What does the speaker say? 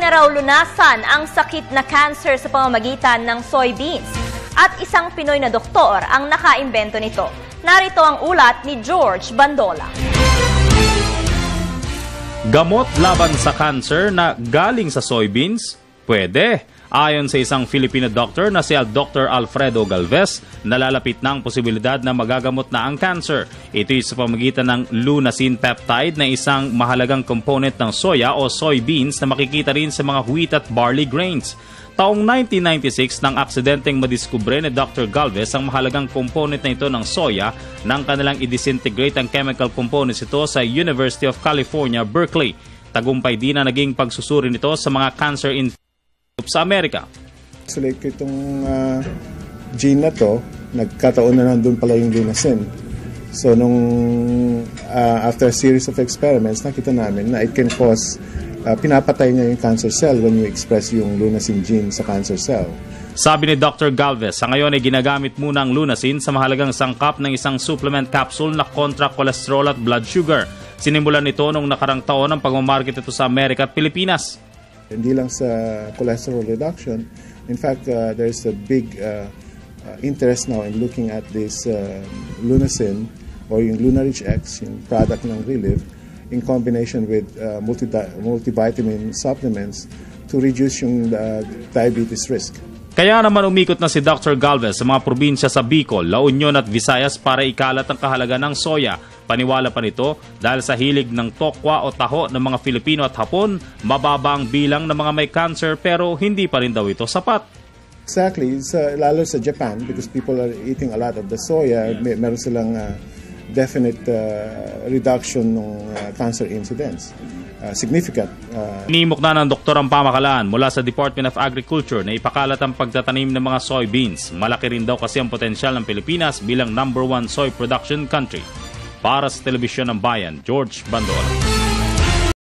na raw lunasan ang sakit na cancer sa pamamagitan ng soybeans. At isang Pinoy na doktor ang nakaimbento nito. Narito ang ulat ni George Bandola. Gamot laban sa cancer na galing sa soybeans? Pwede. Ayon sa isang Filipino doctor na si Dr. Alfredo Galvez, nalalapit na ang posibilidad na magagamot na ang cancer. Ito'y sa pamamagitan ng lunacin peptide na isang mahalagang component ng soya o soybeans na makikita rin sa mga wheat at barley grains. Taong 1996 nang aksidenteng madiskubre ni Dr. Galvez ang mahalagang component na ito ng soya nang kanilang i-disintegrate ang chemical components ito sa University of California, Berkeley. Tagumpay din na naging pagsusuri nito sa mga cancer sa Amerika. So like itong gene na to, nagkataon na nandun pala yung lunacin. So nung after a series of experiments, nakita namin na it can cause, pinapatay niya yung cancer cell when you express yung lunacin gene sa cancer cell. Sabi ni Dr. Galvez, sa ngayon ay ginagamit muna ang lunacin sa mahalagang sangkap ng isang supplement capsule na kontra cholesterol at blood sugar. Sinimulan nito noong nakarang taon ang pagmamarket ito sa Amerika at Pilipinas. Hindi lang sa cholesterol reduction. In fact, there's a big interest now in looking at this lunacin or yung Lunarich X, yung product ng Relive, in combination with multivitamin supplements to reduce yung diabetes risk. Kaya naman umikot na si Dr. Galvez sa mga probinsya sa Bicol, La Union at Visayas para ikalat ang kahalaga ng soya. Paniwala pa nito, dahil sa hilig ng tokwa o taho ng mga Filipino at Hapon, mababa ang bilang ng mga may cancer pero hindi pa rin daw ito sapat. Exactly, lalo sa Japan because people are eating a lot of the soya, meron silang definite reduction ng cancer incidence. Significant. Inimok na ng doktor ang pamakalaan mula sa Department of Agriculture na ipakalat ang pagtatanim ng mga soybeans. Malaki rin daw kasi ang potensyal ng Pilipinas bilang #1 soy production country. Para sa Telebisyon ng Bayan, George Bandola.